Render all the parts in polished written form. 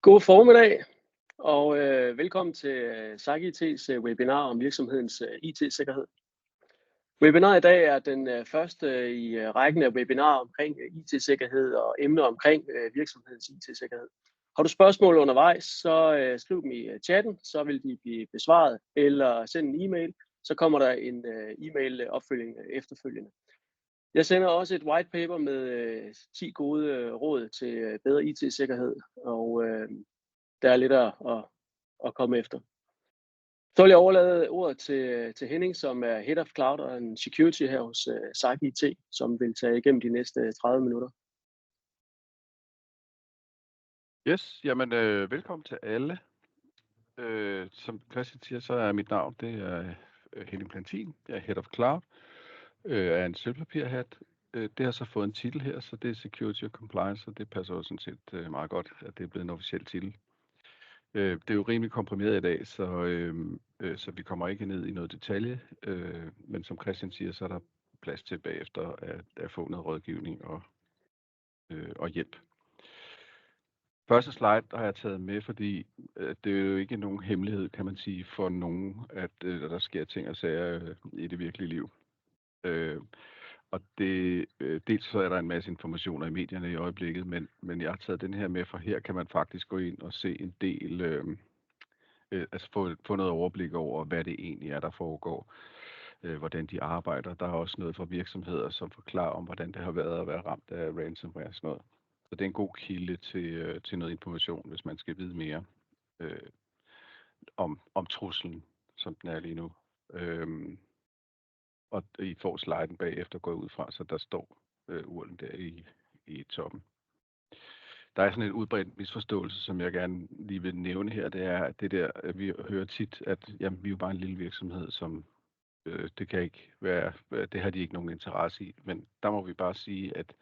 God formiddag, og velkommen til SAG-IT's webinar om virksomhedens IT-sikkerhed. Webinaret i dag er den første i rækken af webinarer omkring IT-sikkerhed og emner omkring virksomhedens IT-sikkerhed. Har du spørgsmål undervejs, så skriv dem i chatten, så vil de blive besvaret, eller send en e-mail, så kommer der en e-mail opfølging efterfølgende. Jeg sender også et white paper med 10 gode råd til bedre IT-sikkerhed, og der er lidt at komme efter. Så vil jeg overlade ordet til Henning, som er Head of Cloud and Security her hos SAG IT, som vil tage igennem de næste 30 minutter. Yes, jamen velkommen til alle. Som Christian siger, så er mit navn, det er Henning Plantin. Jeg er Head of Cloud, er en sølvpapirhat. Det har så fået en titel her, så det er Security og Compliance, og det passer også sådan set meget godt, at det er blevet en officiel titel. Det er jo rimelig komprimeret i dag, så vi kommer ikke ned i noget detalje, men som Christian siger, så er der plads til bagefter at få noget rådgivning og hjælp. Første slide har jeg taget med, fordi det er jo ikke nogen hemmelighed, kan man sige, for nogen, at der sker ting og sager i det virkelige liv. Og dels så er der en masse informationer i medierne i øjeblikket, men jeg har taget den her med, for her kan man faktisk gå ind og se en del, altså få noget overblik over, hvad det egentlig er, der foregår, hvordan de arbejder. Der er også noget fra virksomheder, som forklarer om, hvordan det har været at være ramt af ransomware og sådan noget. Så det er en god kilde til noget information, hvis man skal vide mere om truslen, som den er lige nu. Og I får sliden bagefter går ud fra, så der står urlen der i toppen. Der er sådan en udbredt misforståelse, som jeg gerne lige vil nævne her. Det er at det der, at vi hører tit, at jamen, vi er jo bare en lille virksomhed, som det kan ikke være, det har de ikke nogen interesse i. Men der må vi bare sige, at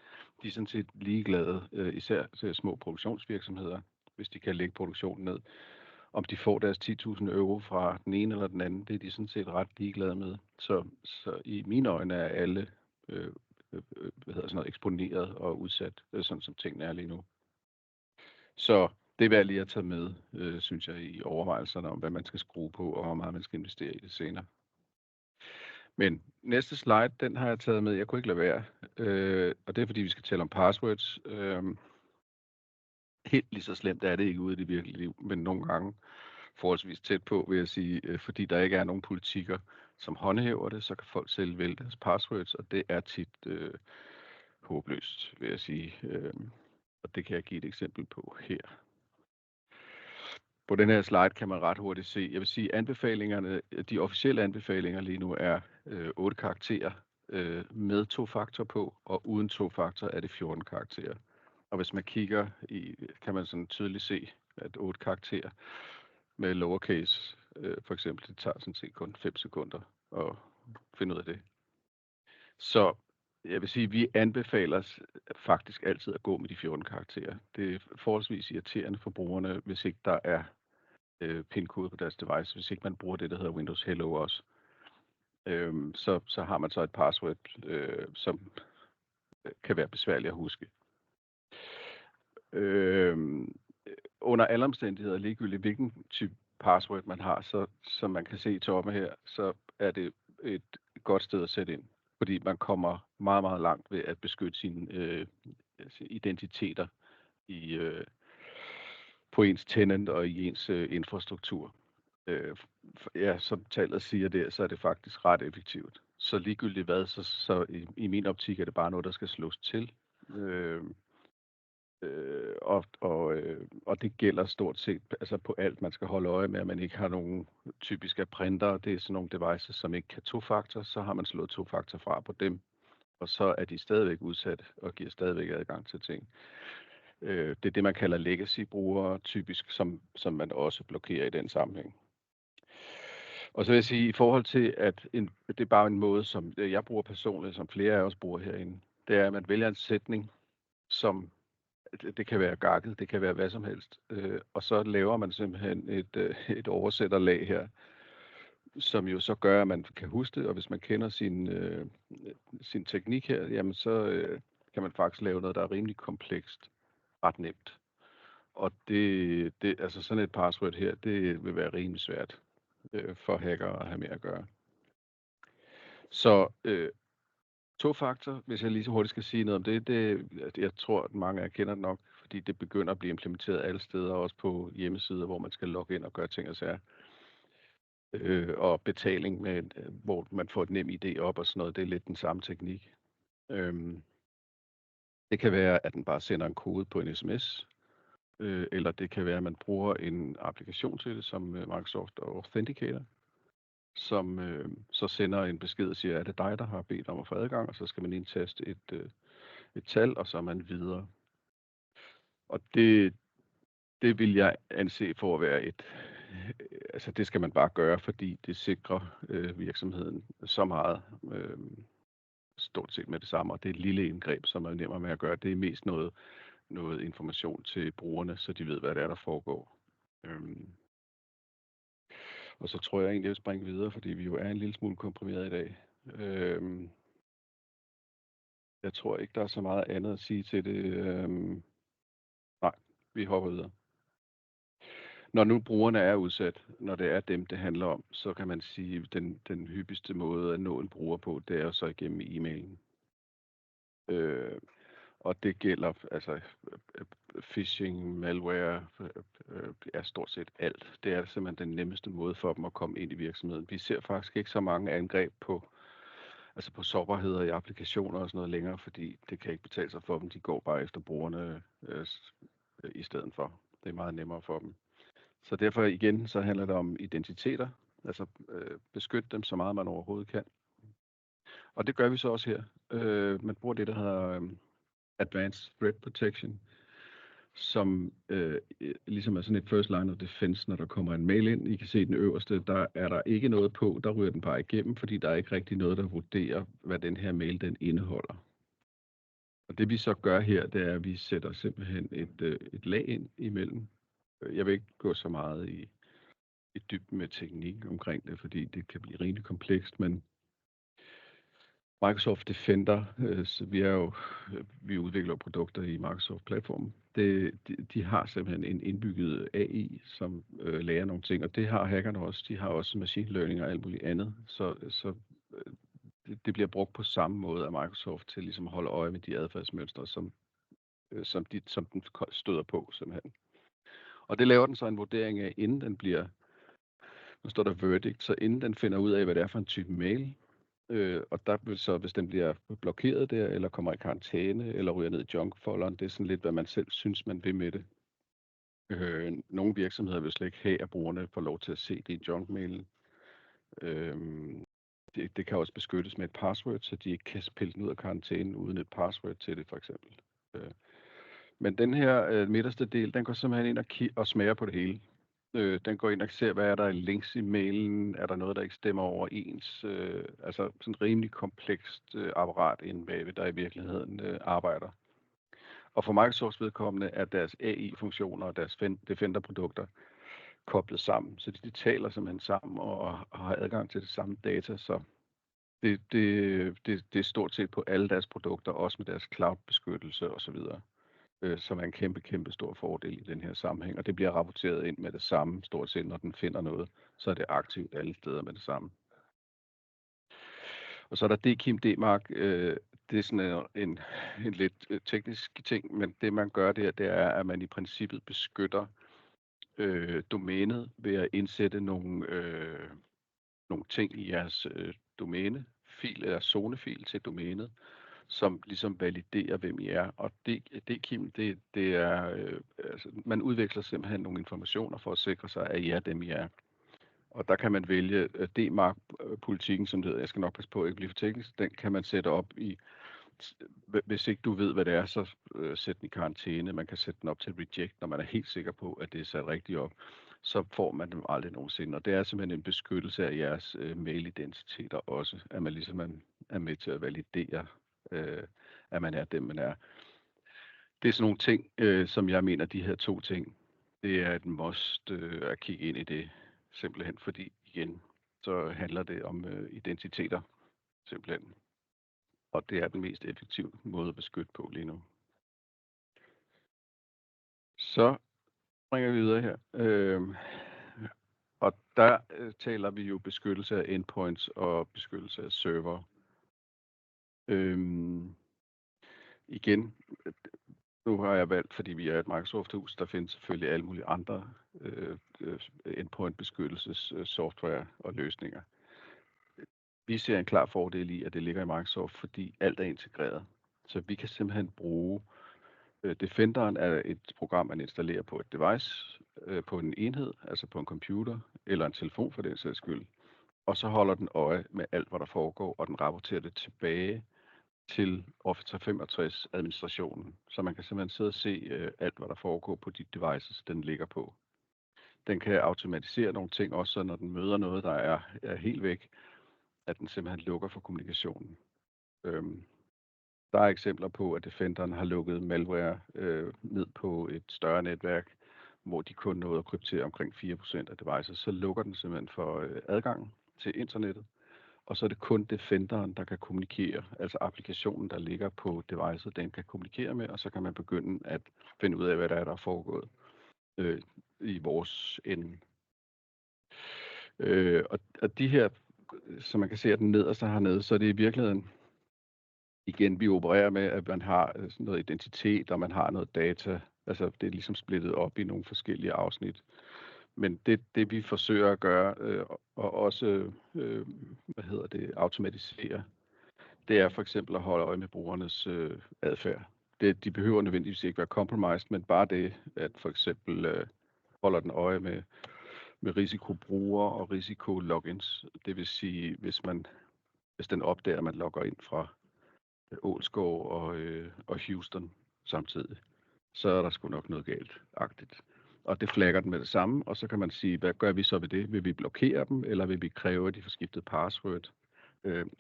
de er sådan set ligeglade, især til små produktionsvirksomheder, hvis de kan lægge produktionen ned. Om de får deres 10.000 euro fra den ene eller den anden, det er de sådan set ret ligeglade med. Så i mine øjne er alle eksponeret og udsat, sådan som tingene er lige nu. Så det er værd lige at tage med, synes jeg, i overvejelserne om, hvad man skal skrue på, og hvor meget man skal investere i det senere. Men næste slide, den har jeg taget med. Jeg kunne ikke lade være. Og det er, fordi vi skal tale om passwords. Helt lige så slemt er det ikke ude i det virkelige liv, men nogle gange forholdsvis tæt på, vil jeg sige, fordi der ikke er nogen politikker, som håndhæver det, så kan folk selv vælge deres passwords, og det er tit håbløst, vil jeg sige. Og det kan jeg give et eksempel på her. På den her slide kan man ret hurtigt se, jeg vil sige, anbefalingerne, de officielle anbefalinger lige nu er 8 karakterer med 2-faktor på, og uden 2-faktor er det 14 karakterer. Og hvis man kigger i, kan man sådan tydeligt se, at 8 karakterer med lowercase, for eksempel, det tager sådan set kun 5 sekunder at finde ud af det. Så jeg vil sige, at vi anbefaler faktisk altid at gå med de 14 karakterer. Det er forholdsvis irriterende for brugerne, hvis ikke der er PIN-kode på deres device, hvis ikke man bruger det, der hedder Windows Hello også. Så har man så et password, som kan være besværligt at huske. Under alle omstændigheder, ligegyldigt hvilken type password man har, så som man kan se i toppen her, så er det et godt sted at sætte ind, fordi man kommer meget, meget langt ved at beskytte sine identiteter på ens tenant og i ens infrastruktur. Ja, som tallet siger der, så er det faktisk ret effektivt. Så ligegyldigt hvad, så i min optik er det bare noget, der skal slås til. Og det gælder stort set altså på alt. Man skal holde øje med, at man ikke har nogen typiske printer. Det er sådan nogle devices, som ikke kan 2-faktor. Så har man slået 2-faktor fra på dem, og så er de stadigvæk udsat og giver stadigvæk adgang til ting. Det er det, man kalder legacy-brugere, typisk, som man også blokerer i den sammenhæng. Og så vil jeg sige, i forhold til, at det er bare en måde, som jeg bruger personligt, som flere af os bruger herinde, det er, at man vælger en sætning, som det kan være gakket, det kan være hvad som helst, og så laver man simpelthen et oversætterlag her, som jo så gør, at man kan huske det, og hvis man kender sin teknik her, jamen så kan man faktisk lave noget, der er rimelig komplekst, ret nemt. Og altså sådan et password her, det vil være rimelig svært for hackere at have med at gøre. Så to-faktor, hvis jeg lige så hurtigt skal sige noget om det, jeg tror, at mange af jer kender det nok, fordi det begynder at blive implementeret alle steder, også på hjemmesider, hvor man skal logge ind og gøre ting og sager. Og betaling, hvor man får et nem idé op og sådan noget, det er lidt den samme teknik. Det kan være, at den bare sender en kode på en sms, eller det kan være, at man bruger en applikation til det, som Microsoft Authenticator, som så sender en besked og siger, at det er dig, der har bedt om at få adgang, og så skal man indtaste et tal, og så er man videre. Og det vil jeg anse for at være altså det skal man bare gøre, fordi det sikrer virksomheden så meget, stort set med det samme, og det er et lille indgreb, som er nemmere med at gøre. Det er mest noget information til brugerne, så de ved, hvad det er, der foregår. Og så tror jeg egentlig, at jeg vil springe videre, fordi vi jo er en lille smule komprimeret i dag. Jeg tror ikke, der er så meget andet at sige til det. Nej, vi hopper videre. Når nu brugerne er udsat, når det er dem, det handler om, så kan man sige, at den hyppigste måde at nå en bruger på, det er jo så igennem e-mailen. Og det gælder altså phishing, malware, er stort set alt. Det er simpelthen den nemmeste måde for dem at komme ind i virksomheden. Vi ser faktisk ikke så mange angreb på sårbarheder i applikationer og sådan noget længere, fordi det kan ikke betale sig for dem. De går bare efter brugerne i stedet for. Det er meget nemmere for dem. Så derfor igen, så handler det om identiteter, altså beskytte dem så meget man overhovedet kan. Og det gør vi så også her. Man bruger det, der hedder Advanced Threat Protection, som ligesom er sådan et first line of defense, når der kommer en mail ind. I kan se den øverste, der er der ikke noget på, der ryger den bare igennem, fordi der er ikke rigtig noget, der vurderer, hvad den her mail den indeholder. Og det vi så gør her, det er, at vi sætter simpelthen et lag ind imellem. Jeg vil ikke gå så meget i dybden med teknik omkring det, fordi det kan blive rimelig komplekst, men Microsoft Defender, så vi udvikler produkter i Microsoft-platformen. De har simpelthen en indbygget AI, som lærer nogle ting, og det har hackerne også. De har også machine learning og alt muligt andet, så det bliver brugt på samme måde af Microsoft til ligesom at holde øje med de adfærdsmønstre, som den støder på simpelthen. Og det laver den så en vurdering af, inden den bliver, nu står der verdict, så inden den finder ud af, hvad det er for en type mail. Og der vil så, hvis den bliver blokeret der, eller kommer i karantæne, eller ryger ned i junk-folderen, det er sådan lidt, hvad man selv synes, man vil med det. Nogle virksomheder vil slet ikke have, at brugerne får lov til at se det i junk-mailen. Det kan også beskyttes med et password, så de ikke kan pille den ud af karantænen uden et password til det, for eksempel. Men den her midterste del, den går simpelthen ind og smager på det hele. Den går ind og ser, hvad er der i links i mailen, er der noget, der ikke stemmer overens. Altså sådan et rimelig komplekst apparat inde bagved, der i virkeligheden arbejder. Og for Microsofts vedkommende er deres AI-funktioner og deres Defender-produkter koblet sammen, så de taler simpelthen sammen og har adgang til det samme data, så det er stort set på alle deres produkter, også med deres cloud-beskyttelse osv., som er en kæmpe stor fordel i den her sammenhæng, og det bliver rapporteret ind med det samme, stort set, når den finder noget, så er det aktivt alle steder med det samme. Og så er der DKIM DMARC, det er sådan en lidt teknisk ting, men det man gør det er, at man i princippet beskytter domænet ved at indsætte nogle ting i jeres domænefil eller zonefil til domænet, som ligesom validerer, hvem I er. Og DKIM, det er, altså, man udveksler simpelthen nogle informationer for at sikre sig, at I er dem, I er. Og der kan man vælge DMARC-politikken, som det hedder. Jeg skal nok passe på at ikke blive for teknisk. Den kan man sætte op i, hvis ikke du ved, hvad det er, så sæt den i karantæne. Man kan sætte den op til reject, når man er helt sikker på, at det er sat rigtigt op. Så får man dem aldrig nogensinde. Og det er simpelthen en beskyttelse af jeres mailidentiteter også, at man ligesom er med til at validere, at man er dem, man er. Det er sådan nogle ting, som jeg mener, de her to ting, det er et must at kigge ind i det, simpelthen fordi, igen, så handler det om identiteter, simpelthen. Og det er den mest effektive måde at beskytte på lige nu. Så springer vi videre her. Og der taler vi jo beskyttelse af endpoints og beskyttelse af server. Igen, nu har jeg valgt, fordi vi er et Microsoft-hus, der findes selvfølgelig alle mulige andre endpoint-beskyttelsessoftware og løsninger. Vi ser en klar fordel i, at det ligger i Microsoft, fordi alt er integreret. Så vi kan simpelthen bruge Defenderen er et program, man installerer på et device, på en enhed, altså på en computer eller en telefon for den sags skyld. Og så holder den øje med alt, hvad der foregår, og den rapporterer det tilbage til Office 365 administrationen. Så man kan simpelthen sidde og se alt, hvad der foregår på de devices, den ligger på. Den kan automatisere nogle ting også, så når den møder noget, der er helt væk, at den simpelthen lukker for kommunikationen. Der er eksempler på, at Defenderen har lukket malware ned på et større netværk, hvor de kun nåede at kryptere omkring 4% af devices. Så lukker den simpelthen for adgangen til internettet, og så er det kun Defenderen, der kan kommunikere, altså applikationen, der ligger på devicet, den kan kommunikere med, og så kan man begynde at finde ud af, hvad der er foregået i vores ende. Og de her, som man kan se, at den nederste hernede, så er det i virkeligheden, igen, vi opererer med, at man har noget identitet, og man har noget data. Altså, det er ligesom splittet op i nogle forskellige afsnit. Men det vi forsøger at gøre, og også automatisere, det er for eksempel at holde øje med brugernes adfærd. De behøver nødvendigvis ikke være compromised, men bare det, at for eksempel holder den øje med risikobrugere og risikologins. Det vil sige, hvis den opdager, at man logger ind fra Ålsgård og Houston samtidig, så er der sgu nok noget galt-agtigt. Og det flagger den med det samme, og så kan man sige, hvad gør vi så ved det? Vil vi blokere dem, eller vil vi kræve, at de får skiftet password,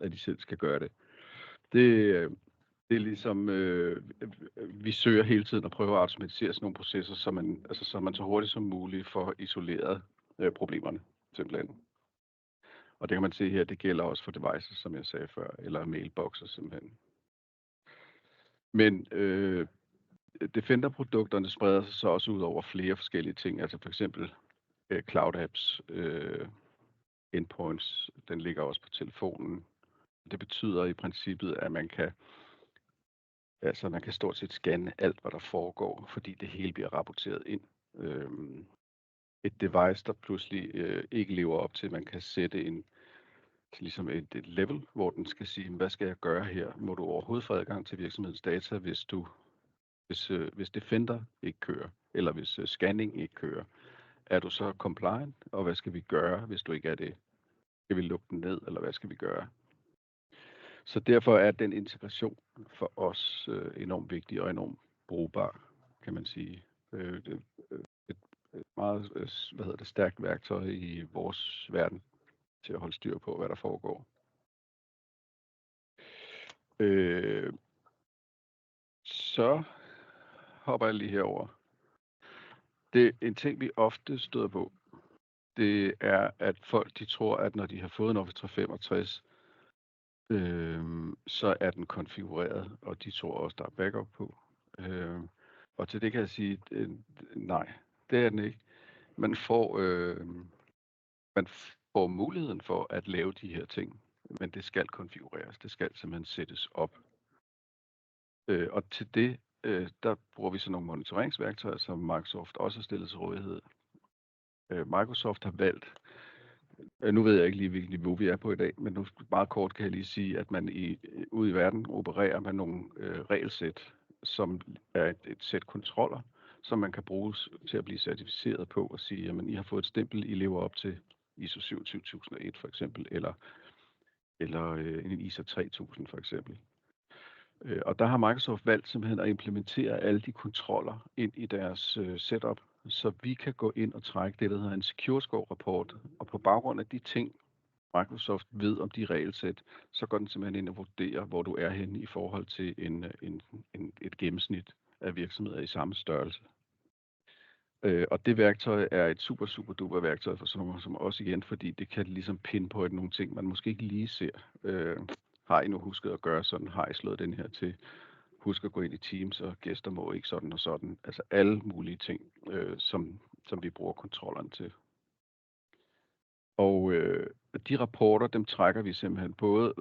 at de selv skal gøre det? Det er ligesom, vi søger hele tiden at prøve at automatisere sådan nogle processer, så man så hurtigt som muligt får isoleret problemerne, simpelthen. Og det kan man se her, det gælder også for devices, som jeg sagde før, eller mailboxer simpelthen. Men Defender-produkterne spreder sig så også ud over flere forskellige ting, altså for eksempel Cloud Apps, endpoints, den ligger også på telefonen. Det betyder i princippet, at man kan stort set scanne alt, hvad der foregår, fordi det hele bliver rapporteret ind. Et device, der pludselig ikke lever op til, man kan sætte ligesom et level, hvor den skal sige, hvad skal jeg gøre her? Må du overhovedet få adgang til virksomhedens data, hvis Defender ikke kører, eller hvis scanning ikke kører? Er du så compliant, og hvad skal vi gøre, hvis du ikke er det? Skal vi lukke den ned, eller hvad skal vi gøre? Så derfor er den integration for os enormt vigtig og enormt brugbar, kan man sige. Et meget stærkt værktøj i vores verden til at holde styr på, hvad der foregår. Så hopper jeg lige herover. Det er en ting, vi ofte støder på. Det er, at folk de tror, at når de har fået en Office 365, så er den konfigureret, og de tror også, der er backup på. Og til det kan jeg sige, nej, det er den ikke. Man får muligheden for at lave de her ting, men det skal konfigureres. Det skal simpelthen sættes op. Og til det, der bruger vi så nogle monitoreringsværktøjer, som Microsoft også har stillet til rådighed. Microsoft har valgt, nu ved jeg ikke lige, hvilket niveau vi er på i dag, men nu meget kort kan jeg lige sige, at man ude i verden opererer med nogle regelsæt, som er et sæt kontroller, som man kan bruge til at blive certificeret på og sige, at I har fået et stempel, I lever op til ISO 27001 for eksempel, eller en ISO 3000 for eksempel. Og der har Microsoft valgt simpelthen at implementere alle de kontroller ind i deres setup, så vi kan gå ind og trække det, der hedder en Secure Score-rapport, og på baggrund af de ting, Microsoft ved om de regelsæt, så går den simpelthen ind og vurderer, hvor du er henne i forhold til et gennemsnit af virksomheder i samme størrelse. Og det værktøj er et super, super duper værktøj for sådan nogle som os igen, fordi det kan ligesom pinpointe nogle ting, man måske ikke lige ser. Har I nu husket at gøre sådan? Har I slået den her til? husk at gå ind i Teams, og gæster må ikke sådan og sådan. Altså alle mulige ting, som vi bruger kontrollerne til. Og de rapporter, dem trækker vi simpelthen både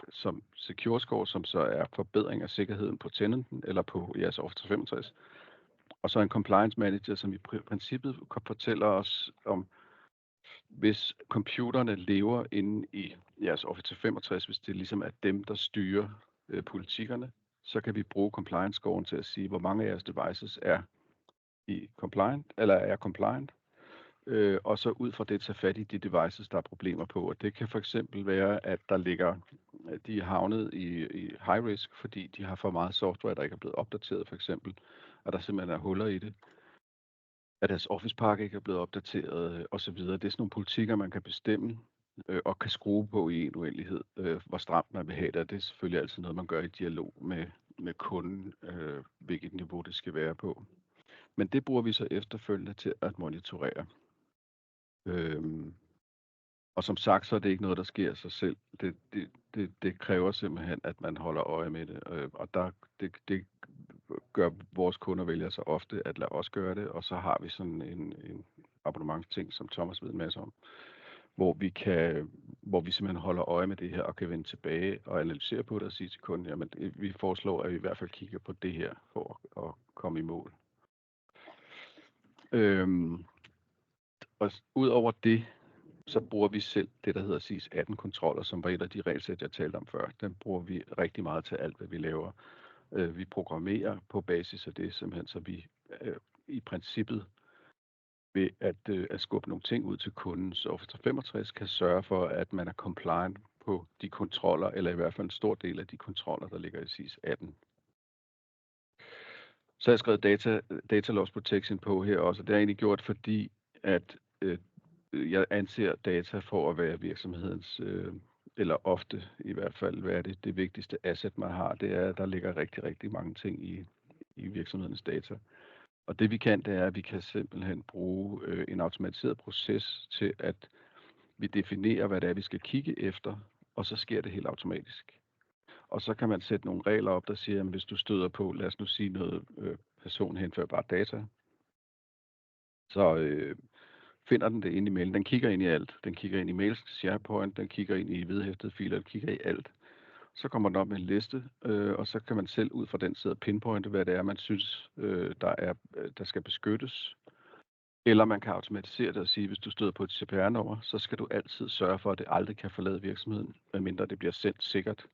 som Secure Score, som så er forbedring af sikkerheden på tenanten eller på jeres Office 365, og så en Compliance Manager, som i princippet fortæller os om, hvis computerne lever inde i jeres Office 365, hvis det ligesom er dem, der styrer politikkerne, så kan vi bruge Compliance Scoren til at sige, hvor mange af jeres devices er compliant, og så ud fra det tage fat i de devices, der er problemer på. Og det kan for eksempel være, at de er havnet i high risk, fordi de har for meget software, der ikke er blevet opdateret, for eksempel, og der simpelthen er huller i det, at deres Office-pakke ikke er blevet opdateret, osv. Det er sådan nogle politikker, man kan bestemme og kan skrue på i en uendelighed, hvor stramt man vil have det. Det er selvfølgelig altid noget, man gør i dialog med kunden, hvilket niveau det skal være på. Men det bruger vi så efterfølgende til at monitorere. Og som sagt, så er det ikke noget, der sker af sig selv. Det kræver simpelthen, at man holder øje med det. Og det gør vores kunder vælger så ofte at lade os gøre det. Og så har vi sådan en abonnementsting, som Thomas ved en masse om, hvor vi simpelthen holder øje med det her og kan vende tilbage og analysere på det og sige til kunden, jamen vi foreslår, at vi i hvert fald kigger på det her for at komme i mål. Og ud over det, så bruger vi selv det, der hedder SIS 18-kontroller, som var et af de regelsæt, jeg talte om før. Den bruger vi rigtig meget til alt, hvad vi laver. Vi programmerer på basis af det, simpelthen, så vi i princippet ved at skubbe nogle ting ud til kunden, så Office 365 kan sørge for, at man er compliant på de kontroller, eller i hvert fald en stor del af de kontroller, der ligger i SIS 18. Så har jeg skrevet data loss protection på her også, og det har jeg egentlig gjort, fordi at jeg anser data for at være virksomhedens, eller ofte i hvert fald være det vigtigste asset, man har. Det er, at der ligger rigtig, rigtig mange ting i virksomhedens data. Og det vi kan, det er, at vi kan simpelthen bruge en automatiseret proces til, at vi definerer, hvad det er, vi skal kigge efter, og så sker det helt automatisk. Og så kan man sætte nogle regler op, der siger, at hvis du støder på, lad os nu sige noget personhenførbart data, så finder den det ind i mailen. Den kigger ind i alt. Den kigger ind i mails, SharePoint, den kigger ind i vedhæftede filer, den kigger i alt. Så kommer den op med en liste, og så kan man selv ud fra den side pinpointe, hvad det er, man synes, der skal beskyttes. Eller man kan automatisere det og sige, hvis du støder på et CPR-nummer, så skal du altid sørge for, at det aldrig kan forlade virksomheden, medmindre det bliver sendt sikkert.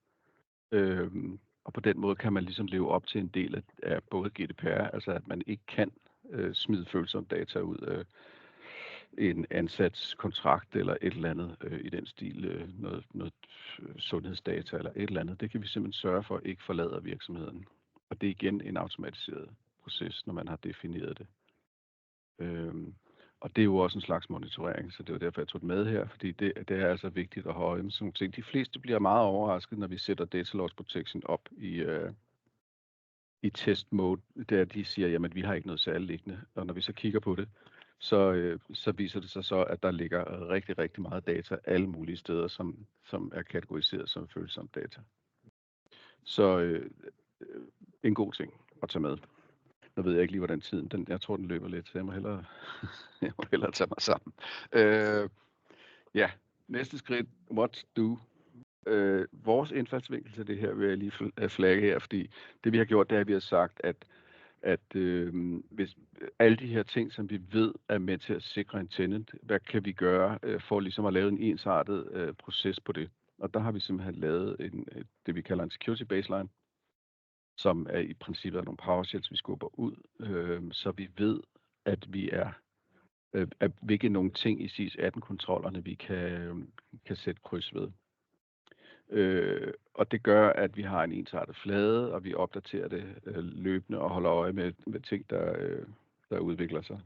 Og på den måde kan man ligesom leve op til en del af både GDPR, altså at man ikke kan smide følsomme data ud af en ansats-kontrakt eller et eller andet i den stil, noget sundhedsdata eller et eller andet. Det kan vi simpelthen sørge for ikke forlader virksomheden. Og det er igen en automatiseret proces, når man har defineret det. Og det er jo også en slags monitorering, så det var derfor, jeg tog det med her, fordi det er altså vigtigt at holde med sådan nogle ting. De fleste bliver meget overrasket, når vi sætter data loss protection op i test mode, der de siger, jamen vi har ikke noget særligt liggende. Og når vi så kigger på det, så viser det sig så, at der ligger rigtig, rigtig meget data alle mulige steder, som er kategoriseret som følsomme data. Så en god ting at tage med. Nu ved jeg ikke lige, hvordan tiden, jeg tror, den løber lidt, så jeg må hellere tage mig sammen. Ja, næste skridt, what do? Vores indfaldsvinkel til det her vil jeg lige flagge her, fordi det vi har gjort, det er, at vi har sagt, at hvis alle de her ting, som vi ved er med til at sikre en tenant, hvad kan vi gøre for ligesom at lave en ensartet proces på det? Og der har vi simpelthen lavet det, vi kalder en security baseline, som er i princippet er nogle PowerShells, vi skubber ud, så vi ved, at vi hvilke nogle ting i SIS 18-kontrollerne, vi kan sætte kryds ved. Og det gør, at vi har en ensartet flade, og vi opdaterer det løbende og holder øje med ting, der udvikler sig.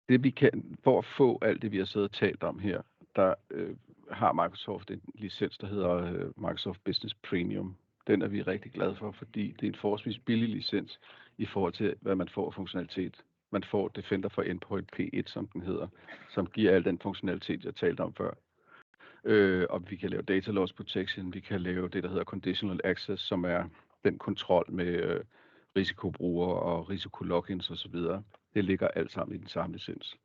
Det vi kan, for at få alt det, vi har siddet og talt om her, der har Microsoft en licens, der hedder Microsoft Business Premium. Den er vi rigtig glade for, fordi det er en forholdsvis billig licens i forhold til, hvad man får af funktionalitet. Man får Defender for Endpoint P1, som den hedder, som giver al den funktionalitet, jeg talte om før. Og vi kan lave data loss protection, vi kan lave det, der hedder conditional access, som er den kontrol med risikobrugere og risikologins osv. Det ligger alt sammen i den samme licens.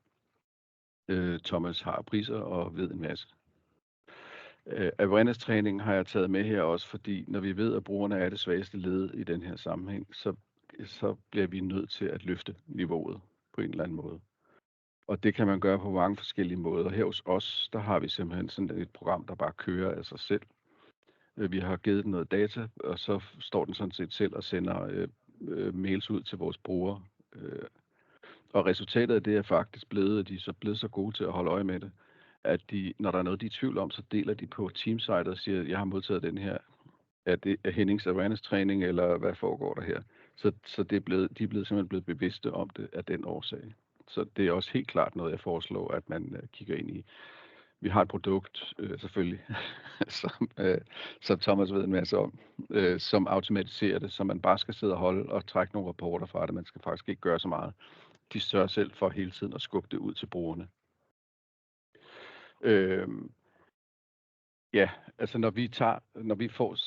Thomas har priser og ved en masse. Awareness-træningen har jeg taget med her også, fordi når vi ved, at brugerne er det svageste led i den her sammenhæng, så bliver vi nødt til at løfte niveauet på en eller anden måde. Og det kan man gøre på mange forskellige måder. Her hos os, der har vi simpelthen sådan et program, der bare kører af sig selv. Vi har givet den noget data, og så står den sådan set selv og sender mails ud til vores brugere. Og resultatet af det er faktisk blevet, at de er blevet så gode til at holde øje med det, at de, når der er noget, de er i tvivl om, så deler de på teamsite og siger, at jeg har modtaget den her. Er det Hennings awareness-træning, eller hvad foregår der her? Så de er simpelthen blevet bevidste om det af den årsag. Så det er også helt klart noget, jeg foreslår, at man kigger ind i. Vi har et produkt, selvfølgelig, som Thomas ved en masse om, som automatiserer det, så man bare skal sidde og holde og trække nogle rapporter fra det. Man skal faktisk ikke gøre så meget. De sørger selv for hele tiden at skubbe det ud til brugerne. Ja, altså når vi får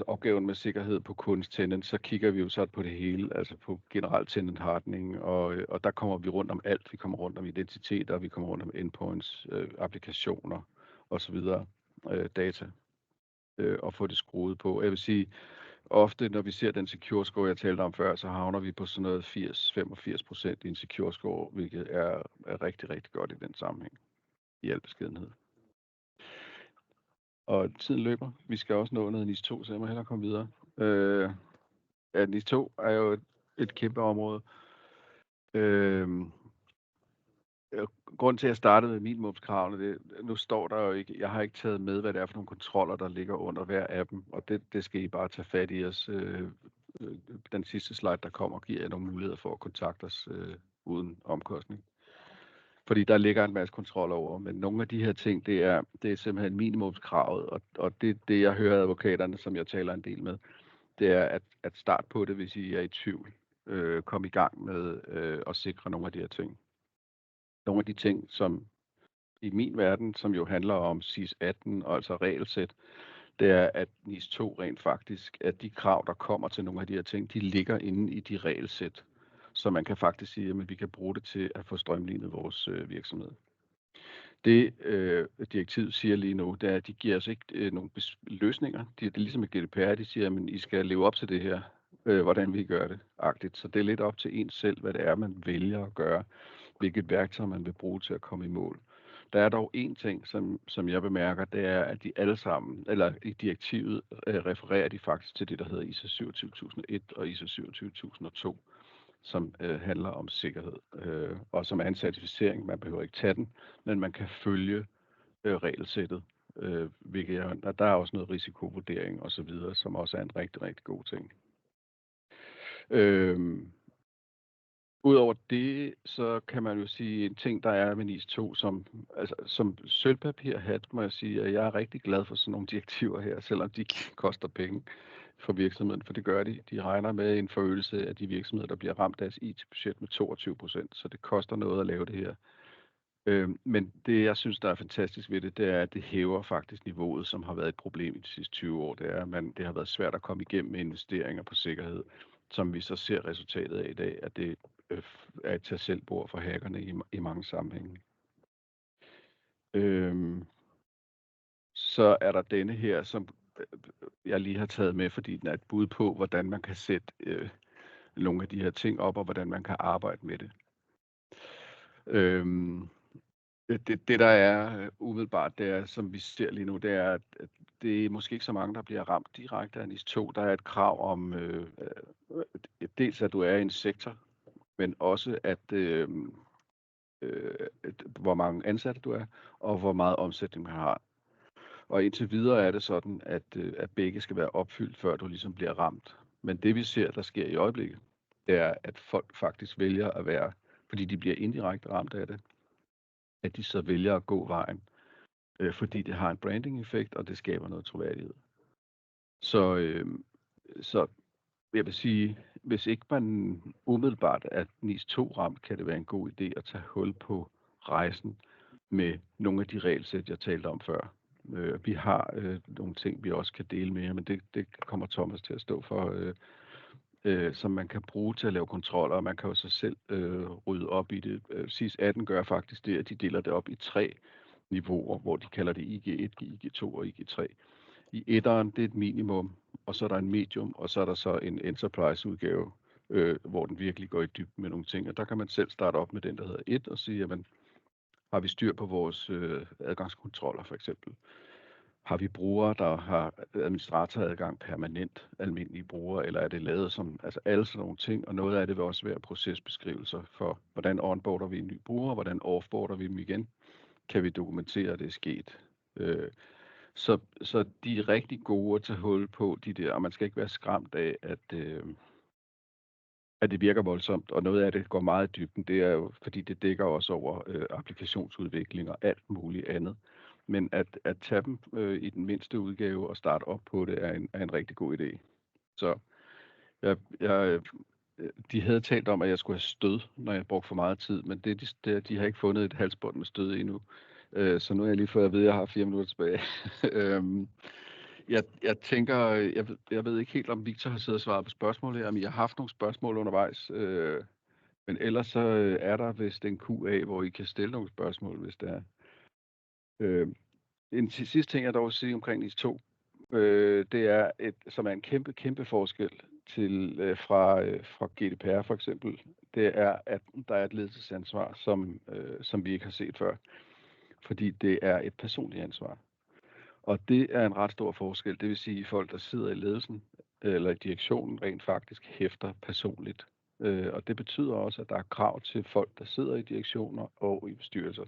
opgaven med sikkerhed på kundens tenant, så kigger vi jo så på det hele, altså på generelt tenant hardening, og der kommer vi rundt om alt. Vi kommer rundt om identiteter, vi kommer rundt om endpoints, applikationer osv., data, og få det skruet på. Jeg vil sige, ofte når vi ser den secure score, jeg talte om før, så havner vi på sådan noget 80-85% i en secure score, hvilket er rigtig, rigtig godt i den sammenhæng, i al beskedenhed. Og tiden løber. Vi skal også nå noget NIS 2, så jeg må hellere komme videre. NIS 2 er jo et kæmpe område. Grunden til, at jeg startede med minimumskravene, nu står der jo ikke, jeg har ikke taget med, hvad det er for nogle kontroller, der ligger under hver af dem, og det skal I bare tage fat i os. Den sidste slide, der kommer, giver jer nogle muligheder for at kontakte os uden omkostning. Fordi der ligger en masse kontroller over, men nogle af de her ting, det er simpelthen minimumskravet, og det jeg hører advokaterne, som jeg taler en del med, det er at starte på det, hvis I er i tvivl. Kom i gang med at sikre nogle af de her ting. Nogle af de ting, som i min verden, som jo handler om SIS 18, og altså regelsæt, det er, at NIS 2 rent faktisk, at de krav, der kommer til nogle af de her ting, de ligger inde i de regelsæt. Så man kan faktisk sige, at vi kan bruge det til at få strømlignet vores virksomhed. Det direktivet siger lige nu, det er, at de giver os ikke nogle løsninger. Det er ligesom et GDPR, de siger, at I skal leve op til det her, hvordan vi gør det, agtigt. Så det er lidt op til en selv, hvad det er, man vælger at gøre, hvilket værktøj man vil bruge til at komme i mål. Der er dog en ting, som jeg bemærker, det er, at de alle sammen, eller i direktivet, refererer de faktisk til det, der hedder ISO 27001 og ISO 27002. Som handler om sikkerhed, og som er en certificering. Man behøver ikke tage den, men man kan følge regelsættet, hvilket der er også noget risikovurdering osv., som også er en rigtig, rigtig god ting. Udover det, så kan man jo sige en ting, der er med NIS 2, som sølvpapirhat, må jeg sige, at jeg er rigtig glad for sådan nogle direktiver her, selvom de koster penge for virksomheden, for det gør de. De regner med en forøgelse af de virksomheder, der bliver ramt af deres IT-budget med 22%, så det koster noget at lave det her. Men det, jeg synes, der er fantastisk ved det, det er, at det hæver faktisk niveauet, som har været et problem i de sidste 20 år. Det er, at det har været svært at komme igennem med investeringer på sikkerhed, som vi så ser resultatet af i dag, at det er et tag-selv-bord for hackerne i mange sammenhænge. Så er der denne her, som jeg lige har taget med, fordi den er et bud på, hvordan man kan sætte nogle af de her ting op, og hvordan man kan arbejde med det. Det der er umiddelbart, det er, som vi ser lige nu, det er, at det er måske ikke så mange, der bliver ramt direkte af NIS 2. Der er et krav om, dels at du er i en sektor, men også at hvor mange ansatte du er, og hvor meget omsætning man har. Og indtil videre er det sådan, at begge skal være opfyldt, før du ligesom bliver ramt. Men det vi ser, der sker i øjeblikket, det er, at folk faktisk vælger at være, fordi de bliver indirekte ramt af det, at de så vælger at gå vejen, fordi det har en branding-effekt, og det skaber noget troværdighed. Så jeg vil sige, hvis ikke man umiddelbart er NIS 2 ramt, kan det være en god idé at tage hul på rejsen med nogle af de regelsæt, jeg talte om før. Vi har nogle ting, vi også kan dele med jer, men det kommer Thomas til at stå for, som man kan bruge til at lave kontroller, og man kan jo så selv rydde op i det. SIS-18 gør faktisk det, at de deler det op i 3 niveauer, hvor de kalder det IG1, IG2 og IG3. I etteren, det er et minimum, og så er der en medium, og så er der så en enterprise-udgave, hvor den virkelig går i dybden med nogle ting. Og der kan man selv starte op med den, der hedder 1, og sige, jamen, har vi styr på vores adgangskontroller for eksempel? Har vi brugere, der har administratoradgang permanent, almindelige brugere, eller er det lavet som, altså alle sådan nogle ting, og noget af det vil også være procesbeskrivelser for, hvordan onboarder vi en ny bruger, hvordan offboarder vi dem igen, kan vi dokumentere, at det er sket. Så de er rigtig gode at tage hul på de der, og man skal ikke være skræmt af, at det virker voldsomt, og noget af det går meget i dybden. Det er jo, fordi det dækker også over applikationsudvikling og alt muligt andet. Men at tage dem i den mindste udgave og starte op på det, er en rigtig god idé. Så de havde talt om, at jeg skulle have stød, når jeg brugte for meget tid, men de har ikke fundet et halsbånd med stød endnu. Så nu er jeg lige fået at vide, at jeg har 4 minutter tilbage. Jeg tænker, jeg ved ikke helt, om Victor har siddet og svaret på spørgsmål her, men jeg har haft nogle spørgsmål undervejs. Men ellers så er der vist en QA, hvor I kan stille nogle spørgsmål, hvis der er. En sidste ting, jeg dog vil sige omkring NIS2, det er, som er en kæmpe forskel til fra GDPR for eksempel, det er, at der er et ledelsesansvar, som vi ikke har set før, fordi det er et personligt ansvar. Og det er en ret stor forskel. Det vil sige, at folk, der sidder i ledelsen eller i direktionen, rent faktisk hæfter personligt. Og det betyder også, at der er krav til folk, der sidder i direktioner og i bestyrelser,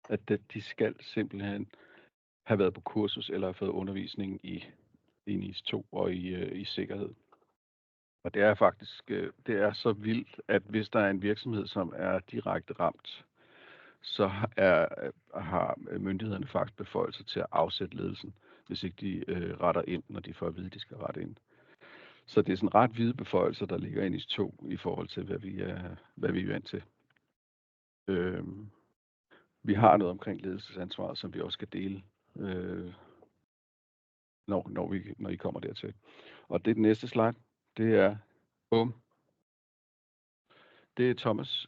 at de skal simpelthen have været på kursus eller have fået undervisning i NIS2 og i sikkerhed. Og det er faktisk det er så vildt, at hvis der er en virksomhed, som er direkte ramt, så har myndighederne faktisk beføjelser til at afsætte ledelsen, hvis ikke de retter ind, når de får at vide, at de skal rette ind. Så det er sådan ret vide beføjelser, der ligger i NIS2 i forhold til, hvad vi er vant til. Vi har noget omkring ledelsesansvaret, som vi også skal dele, når I kommer dertil. Og det er den næste slide. Det er det er Thomas,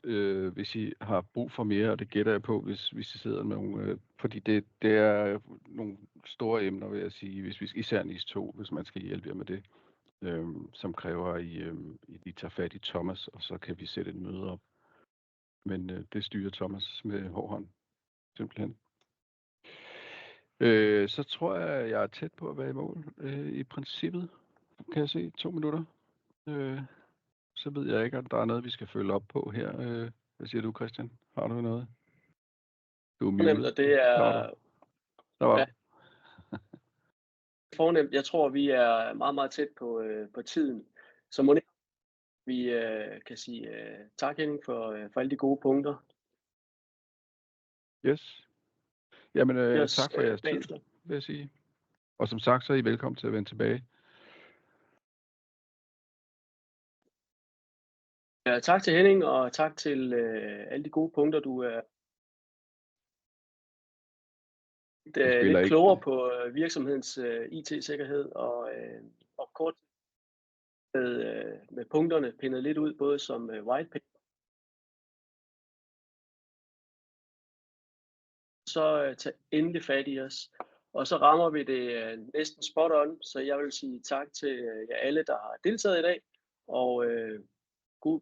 hvis I har brug for mere, og det gætter jeg på, hvis I sidder med nogle, fordi det er nogle store emner, vil jeg sige, hvis vi især NIS2, hvis man skal hjælpe jer med det, som kræver, at I tager fat i Thomas, og så kan vi sætte et møde op. Men det styrer Thomas med hård hånd, simpelthen. Så tror jeg er tæt på at være i mål. I princippet kan jeg se 2 minutter. Så ved jeg ikke, at der er noget, vi skal følge op på her. Hvad siger du, Christian? Har du noget? Du er Fornemt, og det er... Der var ja. Fornemt. Jeg tror, vi er meget, meget tæt på tiden. Så må vi kan sige tak, Henning, for alle de gode punkter. Yes. Jamen, tak for jeres tid, vil jeg sige. Og som sagt, så er I velkommen til at vende tilbage. Ja, tak til Henning, og tak til alle de gode punkter, du er lidt klogere på virksomhedens IT-sikkerhed, og kort med punkterne pindet lidt ud, både som white paper. Så tag endelig fat i os, og så rammer vi det næsten spot on, så jeg vil sige tak til jer alle, der har deltaget i dag, og god